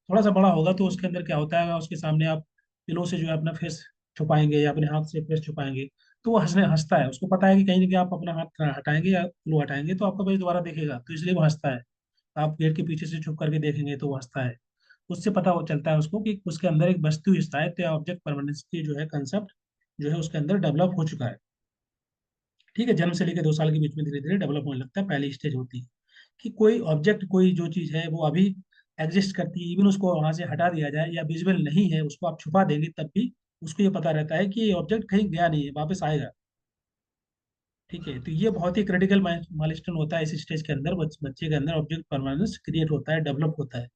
थोड़ा सा बड़ा होगा तो उसके अंदर क्या होता है, उसके सामने आप पिलो से जो है अपना फेस छुपाएंगे या अपने हाथ से फेस छुपाएंगे, तो वो हंसता है, उसको पता है कि कहीं ना कहीं आप अपना हाथ हटाएंगे या पिलो हटाएंगे तो आपका फेस दोबारा देखेगा, तो इसलिए वो हंसता है। आप गेट के पीछे से छुप करके देखेंगे तो वो हंसता है। उससे पता हो चलता है उसको कि उसके अंदर एक वस्तु स्थायित्व या ऑब्जेक्ट परमानेंस की जो है कंसेप्ट जो है उसके अंदर डेवलप हो चुका है। ठीक है, जन्म से लेकर 2 साल के बीच में धीरे धीरे डेवलप होने लगता है, पहली स्टेज होती है कि कोई ऑब्जेक्ट, कोई जो चीज़ है वो अभी एग्जिस्ट करती है, इवन उसको वहां से हटा दिया जाए या विजुअल नहीं है, उसको आप छुपा देंगे तब भी उसको ये पता रहता है कि ये ऑब्जेक्ट कहीं गया नहीं है, वापस आएगा। ठीक है, तो ये बहुत ही क्रिटिकल माइलस्टोन होता है इस स्टेज के अंदर, बच्चे के अंदर ऑब्जेक्ट परमानेंस क्रिएट होता है, डेवलप होता है।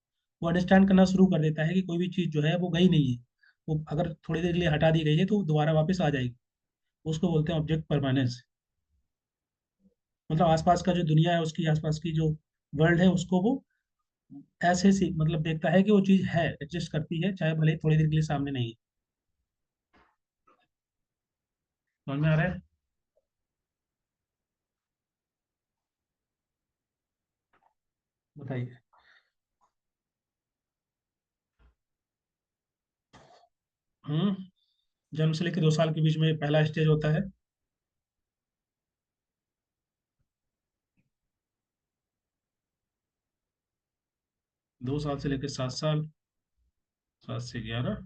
वो अंडरस्टैंड करना शुरू कर देता है कि कोई भी चीज़ जो है वो गई नहीं है, वो अगर थोड़ी देर के लिए हटा दी गई है तो दोबारा वापस आ जाएगी। उसको बोलते हैं ऑब्जेक्ट परमानेंस। मतलब आसपास का जो दुनिया है, उसकी आसपास की जो वर्ल्ड है, उसको वो ऐसे सी मतलब देखता है कि वो चीज़ है, एग्जिस्ट करती है, चाहे भले ही थोड़ी देर के लिए सामने नहीं है। समझ में आ रहा है? बताइए। जन्म से लेकर 2 साल के बीच में पहला स्टेज होता है। 2 साल से लेकर 7 साल, 7 से 11,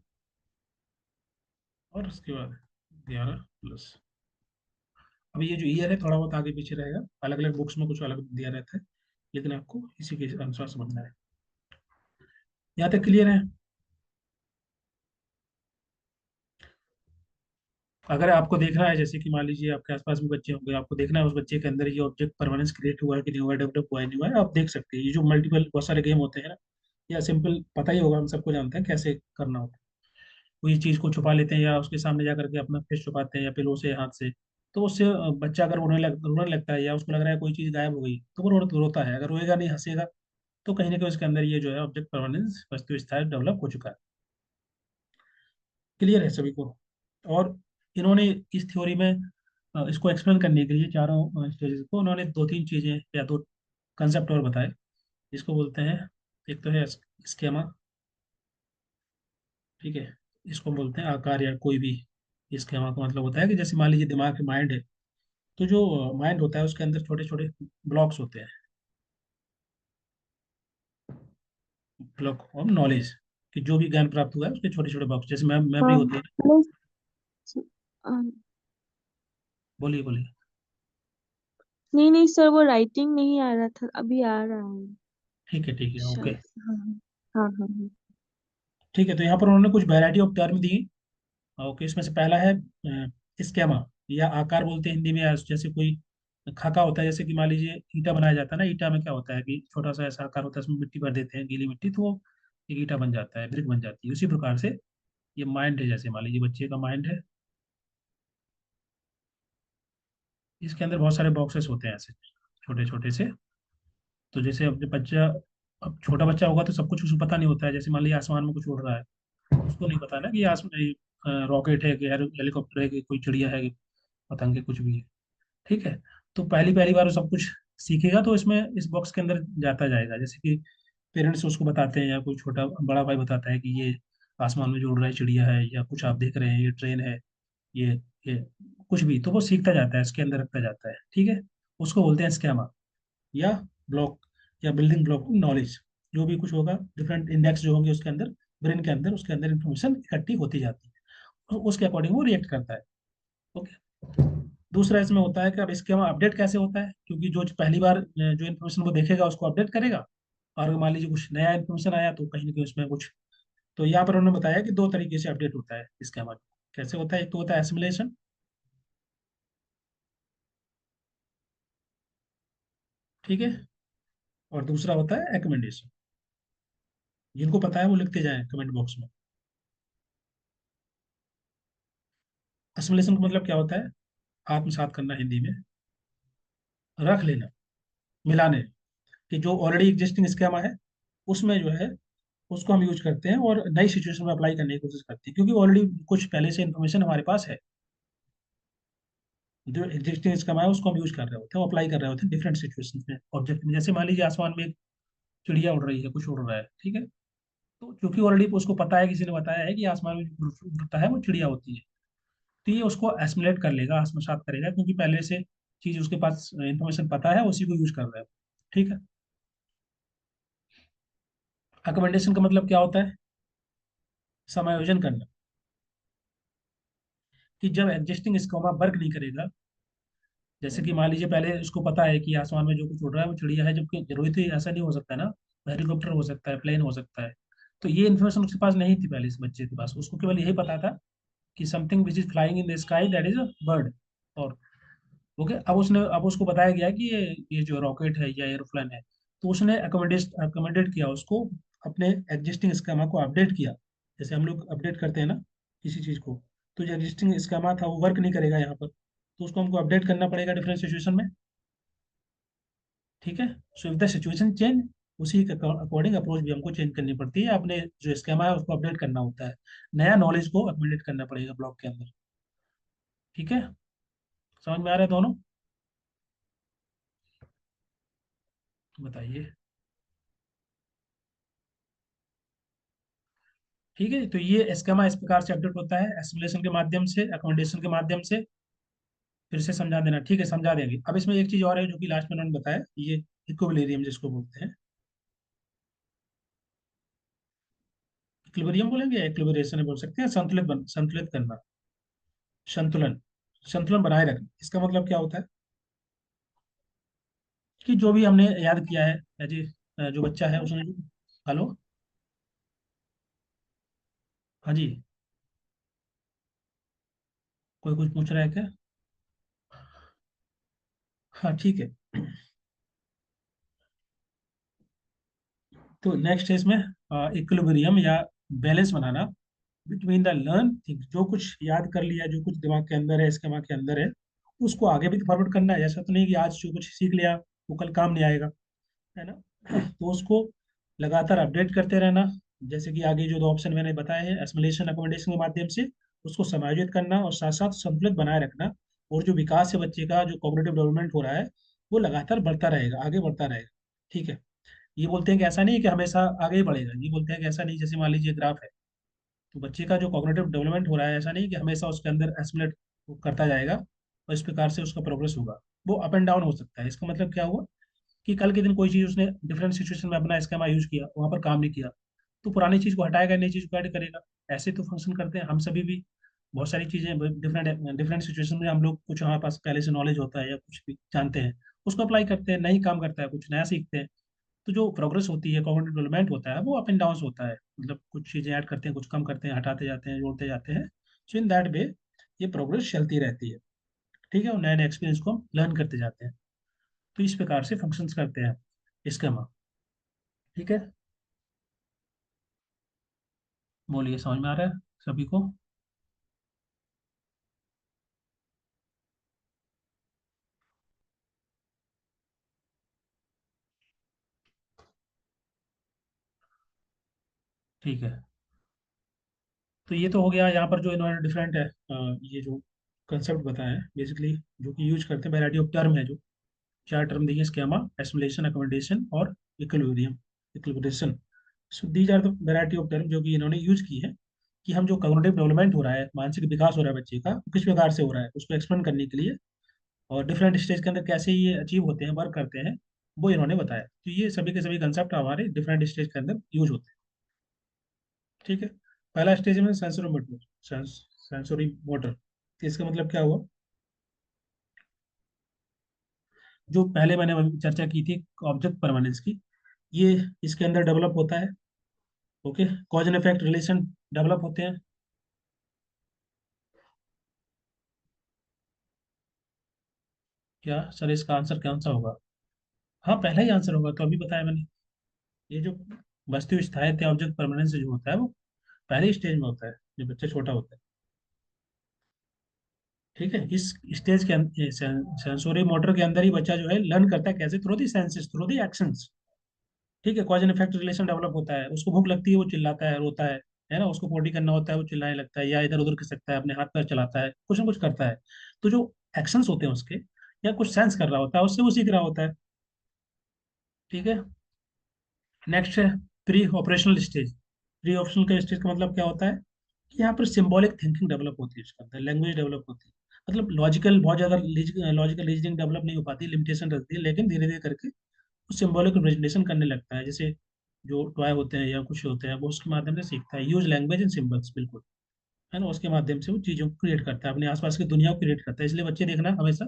और उसके बाद 11 प्लस। अब ये जो ईयर है थोड़ा बहुत आगे पीछे रहेगा, अलग अलग बुक्स में कुछ अलग दिया रहता है, लेकिन आपको इसी के अनुसार समझना है। यहाँ तक क्लियर है? अगर आपको देखना है, जैसे कि मान लीजिए आपके आसपास भी बच्चे होंगे, आपको देखना है उस बच्चे के अंदर ये ऑब्जेक्ट परमानेंस क्रिएट हुआ है कि नहीं हुआ, डेवलप हुआ है नहीं हुआ है, आप देख सकते हैं। ये जो मल्टीपल बहुत सारे गेम होते हैं ना, या सिंपल पता ही होगा, हम सबको जानते हैं कैसे करना होता है। कोई चीज़ को छुपा लेते हैं या उसके सामने जा करके अपना फेस छुपाते हैं या पिलो से, हाथ से। तो उससे बच्चा अगर रोने लगता है या उसको लग रहा है कोई चीज़ गायब हो गई, तो वो रोता है। अगर रोएगा नहीं, हंसेगा, तो कहीं ना कहीं उसके अंदर ये जो है ऑब्जेक्ट परमानेंस, वस्तु स्थायी डेवलप हो चुका है। क्लियर है सभी को? और इन्होंने इस थ्योरी में इसको एक्सप्लेन करने के लिए चारों स्टेजेस को उन्होंने दो तीन चीजें या दो कंसेप्ट और बताए, जिसको बोलते हैं, एक तो है स्केमा, ठीक है। इसको बोलते हैं आकार, या कोई भी स्केमा का मतलब होता है कि जैसे मान लीजिए दिमाग में माइंड है, तो जो माइंड होता है उसके अंदर छोटे छोटे ब्लॉक्स होते हैं, ब्लॉक ऑफ नॉलेज, कि जो भी ज्ञान प्राप्त हुआ है उसके छोटे छोटे बॉक्स, जैसे मेमोरी हाँ होती है। नहीं, बोलिए बोलिए। नहीं नहीं सर, वो राइटिंग नहीं आ रहा था, अभी आ रहा है ठीक है, ओके। शायद। हाँ हाँ हाँ हाँ ठीक है, तो यहाँ पर उन्होंने कुछ variety of term the. Okay, इसमें से पहला है स्केमा, या आकार बोलते हैं हिंदी में। जैसे कोई खाका होता है, जैसे कि मान लीजिए ईटा बनाया जाता है ना, ईटा में क्या होता है कि छोटा सा ऐसा आकार होता है, उसमें मिट्टी भर देते हैं, गीली मिट्टी, तो वो एक ईटा बन जाता है, ब्रिक बन जाती है। उसी प्रकार से ये माइंड है, जैसे मान लीजिए बच्चे का माइंड है, इसके अंदर बहुत सारे बॉक्सेस होते हैं ऐसे छोटे छोटे से। तो जैसे अब जब बच्चा, अब छोटा बच्चा होगा तो सब कुछ उसको पता नहीं होता है। जैसे मान लीजिए आसमान में कुछ उड़ रहा है, उसको नहीं पता ना कि ये आसमान रॉकेट है कि हेलीकॉप्टर है कि कोई चिड़िया है कि पतंग है, कुछ भी है। ठीक है। तो पहली पहली बार वो सब कुछ सीखेगा, तो इसमें इस बॉक्स के अंदर जाता जाएगा। जैसे कि पेरेंट्स उसको बताते हैं या कोई छोटा बड़ा भाई बताता है कि ये आसमान में जो उड़ रहा है चिड़िया है, या कुछ आप देख रहे हैं ये ट्रेन है, ये ये कुछ भी, तो वो सीखता जाता है, इसके अंदर रखता जाता है। ठीक है। उसको बोलते हैं स्कैमा, या ब्लॉक, या बिल्डिंग ब्लॉक नॉलेज। जो भी कुछ होगा, डिफरेंट इंडेक्स जो होंगे उसके अंदर, ब्रेन के अंदर, उसके अंदर इंफॉर्मेशन इकट्ठी होती जाती है, और उसके अकॉर्डिंग वो रिएक्ट करता है। ओके। दूसरा इसमें होता है कि अब इसके वहाँ अपडेट कैसे होता है, क्योंकि जो पहली बार जो इन्फॉर्मेशन वो देखेगा उसको अपडेट करेगा, और अगर मान लीजिए कुछ नया इन्फॉर्मेशन आया तो कहीं ना कहीं उसमें कुछ। तो यहाँ पर उन्होंने बताया कि दो तरीके से अपडेट होता है इसके हमारे। कैसे होता है? एक तो होता है एसिमुलेशन, ठीक है, और दूसरा होता है एकमेंडेशन। जिनको पता है वो लिखते जाएं कमेंट बॉक्स में। एसिमुलेशन का मतलब क्या होता है? आत्मसात करना हिंदी में, रख लेना, मिलाने, कि जो ऑलरेडी एग्जिस्टिंग स्कीमा है उसमें जो है उसको हम यूज करते हैं और नई सिचुएशन में अप्लाई करने की कोशिश करते हैं, क्योंकि ऑलरेडी कुछ पहले से इन्फॉर्मेशन हमारे पास है। जो एग्जिस्टिंग स्कीमा है उसको हम यूज कर रहे होते हैं, अप्लाई कर रहे होते हैं डिफरेंट सिचुएशन में, ऑब्जेक्ट में। जैसे मान लीजिए आसमान में एक चिड़िया उड़ रही है, कुछ उड़ रहा है, ठीक है। तो क्योंकि ऑलरेडी उसको पता है, किसी ने बताया है कि आसमान में जो उड़ता है वो चिड़िया होती है, तो ये उसको एसिमुलेट कर लेगा, आत्मसात करेगा, क्योंकि पहले से चीज उसके पास इंफॉर्मेशन पता है, उसी को यूज कर रहा है। ठीक है। अकोमोडेशन का मतलब क्या होता है? समायोजन करना, कि जब एग्जिस्टिंग स्कीमा वर्क नहीं करेगा, जैसे कि मान लीजिए पहले उसको पता है कि आसमान में जो कुछ उड़ रहा है वो चिड़िया है, जबकि जरूरी तो ऐसा नहीं हो सकता ना, हेलीकॉप्टर हो सकता है, प्लेन हो सकता है। तो ये इन्फॉर्मेशन उसके पास नहीं थी पहले, इस बच्चे के पास। उसको केवल यही पता था कि something which is flying in the sky, that is a bird. और ओके, अब उसको बताया गया कि ये जो रॉकेट है या एरोप्लेन है, तो उसने अकोमोडेट किया उसको, अपने एग्जिस्टिंग स्कीमा को अपडेट किया। जैसे हम लोग अपडेट करते हैं ना किसी चीज को, तो जो एग्जिस्टिंग स्कीमा था वो वर्क नहीं करेगा यहाँ पर, तो उसको हमको अपडेट करना पड़ेगा डिफरेंट सिचुएशन में। ठीक है। So if the situation change, उसी के अकॉर्डिंग अप्रोच भी हमको चेंज करनी पड़ती है, अपने जो स्कीमा है उसको अपडेट करना होता है, नया नॉलेज को अपडेट करना पड़ेगा ब्लॉक के अंदर। ठीक है। समझ में आ रहा है दोनों? बताइए। ठीक है, तो ये स्केमा इस प्रकार से अपडेट होता है, एसिमुलेशन के माध्यम से, अकोमोडेशन के माध्यम से। फिर से समझा देना, ठीक है, समझा देंगे। अब इसमें एक चीज और है जो कि लास्ट में उन्होंने बताया, ये इक्विलिब्रियम जिसको बोलते हैं। इक्विलिब्रियम बोलेंगे या इक्विलिब्रेशन बोल सकते हैं, संतुलित करना, संतुलन, संतुलन बनाए रखना। इसका मतलब क्या होता है कि जो भी हमने याद किया है जी, जो बच्चा है उसने, हेलो, हाँ जी, कोई कुछ पूछ रहा है क्या? हाँ ठीक है। तो नेक्स्ट है इसमें इक्विलिब्रियम या balance banana between the learn, जो कुछ याद कर लिया, जो कुछ दिमाग के अंदर है, स्केमा के अंदर है, उसको आगे भी फॉरवर्ड करना है। ऐसा तो नहीं कि आज जो कुछ सीख लिया वो कल काम नहीं आएगा, है ना। तो उसको लगातार अपडेट करते रहना। जैसे कि आगे जो दो ऑप्शन मैंने बताए हैं, एसिमुलेशन अकोमोडेशन के माध्यम से उसको समायोजित करना और साथ साथ संतुलित बनाए रखना। और जो विकास है बच्चे का, जो कॉग्निटिव डेवलपमेंट हो रहा है, वो लगातार बढ़ता रहेगा, आगे बढ़ता रहेगा। ठीक है। ये बोलते हैं कि ऐसा नहीं है कि हमेशा आगे ही बढ़ेगा, ये बोलते हैं कि ऐसा नहीं, जैसे मान लीजिए ग्राफ है, तो बच्चे का जो कॉग्निटिव डेवलपमेंट हो रहा है, ऐसा नहीं कि हमेशा उसके अंदर एस्टिमेट करता जाएगा और इस प्रकार से उसका प्रोग्रेस होगा। वो अप एंड डाउन हो सकता है। इसका मतलब क्या हुआ कि कल के दिन कोई चीज़ उसने डिफरेंट सिचुएशन में अपना स्केमा यूज किया, वहाँ पर काम नहीं किया, तो पुरानी चीज़ को हटाएगा, नई चीज़ को ऐड करेगा। ऐसे तो फंक्शन करते हैं हम सभी भी। बहुत सारी चीज़ें डिफरेंट डिफरेंट सिचुएशन में हम लोग, कुछ हमारे पास पहले से नॉलेज होता है या कुछ भी जानते हैं, उसको अप्लाई करते हैं, नहीं काम करता है, कुछ नया सीखते हैं। तो जो प्रोग्रेस होती है, कॉग्निटिव डेवलपमेंट होता है, वो अप एंड डाउन होता है। मतलब कुछ चीज़ें ऐड करते हैं, कुछ कम करते हैं, हटाते जाते हैं, जोड़ते जाते हैं। सो इन दैट वे ये प्रोग्रेस चलती रहती है। ठीक है, और नए नए एक्सपीरियंस को हम लर्न करते जाते हैं। तो इस प्रकार से फंक्शंस करते हैं स्केमा। ठीक है, बोलिए, समझ में आ रहा है सभी को? ठीक है, तो ये तो हो गया यहाँ पर जो इन्होंने डिफरेंट है, ये जो कंसेप्ट बताए हैं बेसिकली, जो कि यूज करते हैं, वैरायटी ऑफ टर्म है जो, चार टर्म दिए, स्केमा, एसिमुलेशन, अकोमोडेशन और equilibrium, equilibration. So these are the variety of term जो कि इन्होंने यूज की है, कि हम जो कॉग्निटिव डेवलपमेंट हो रहा है, मानसिक विकास हो रहा है बच्चे का, वो किस प्रकार से हो रहा है उसको एक्सप्लेन करने के लिए, और डिफरेंट स्टेज के अंदर कैसे ये अचीव होते हैं, वर्क करते हैं, वो इन्होंने बताया। तो ये सभी के सभी कंसेप्ट हमारे डिफरेंट स्टेज के अंदर यूज होते हैं। ठीक है, पहला स्टेज में सेंसरी मोटर, सेंसरी मोटर, इसका मतलब क्या हुआ, जो पहले मैंने अभी चर्चा की थी ऑब्जेक्ट परमानेंस की, ये इसके अंदर डेवलप होता है। Okay, cause and effect relation develop होते हैं। क्या सर, इसका आंसर कौन सा होगा? हाँ, पहला ही आंसर होगा, तो अभी बताया मैंने। ये जो वस्तु स्थायित्व या ऑब्जेक्ट परमानेंस जो होता है, वो पहले स्टेज में होता है जब बच्चा छोटा होता है। ठीक है, इस स्टेज के सेंसोरी मोटर के अंदर ही बच्चा जो है लर्न करता है, कैसे, through the senses, through the actions. ठीक है, cause and effect relation develop होता है। उसको भूख लगती है, वो चिल्लाता है, रोता है ना। उसको पोटी करना होता है, वो चिल्लाने लगता है, या इधर उधर खिसकता है, अपने हाथ पैर चलाता है, कुछ ना कुछ करता है। तो जो एक्शंस होते हैं उसके, या कुछ सेंस कर रहा होता है, उससे वो सीख रहा होता है। ठीक है, नेक्स्ट है pre operational stage. Pre operational का स्टेज का मतलब क्या होता है कि यहाँ पर सिंबॉलिक थिंकिंग डेवलप होती है, उसके अंदर लैंग्वेज डेवलप होती है। मतलब लॉजिकल, बहुत ज़्यादा लॉजिकल रीजनिंग डेवलप नहीं हो पाती, लिमिटेशन रहती है, लेकिन धीरे धीरे करके वो सिंबॉलिक रिप्रेजेंटेशन करने लगता है। जैसे जो टॉय होते हैं या कुछ होते हैं, वो उसके माध्यम से सीखता है, यूज लैंग्वेज एंड सिंबल्स, बिल्कुल, है ना। उसके माध्यम से वो चीज़ों को क्रिएट करता है, अपने आसपास की दुनिया को क्रिएट करता है। इसलिए बच्चे देखना हमेशा,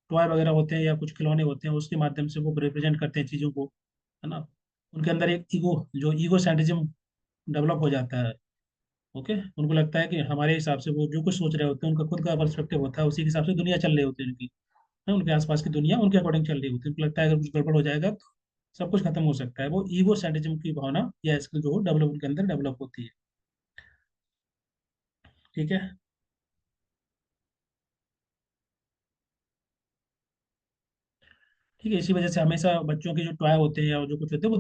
टॉय वगैरह होते हैं या कुछ खिलौने होते हैं, उसके माध्यम से वो रिप्रेजेंट करते हैं चीज़ों को, है ना। उनके अंदर एक ईगो, जो ईगो सेंट्रिज्म डेवलप हो जाता है। ओके, उनको लगता है कि हमारे हिसाब से वो जो कुछ सोच रहे होते हैं, उनका खुद का पर्सपेक्टिव होता है, उसी के हिसाब से दुनिया चल रही होती है उनकी, है, उनके आसपास की दुनिया उनके अकॉर्डिंग चल रही होती है। उनको लगता है अगर कुछ गड़बड़ हो जाएगा तो सब कुछ खत्म हो सकता है। वो ईगो सेंट्रिज्म की भावना या स्किल जो डेवलप उनके अंदर डेवलप होती है। ठीक है। ठीक है, इसी वजह से हमेशा बच्चों के जो टॉय होते हैं या जो कुछ होते हैं, वो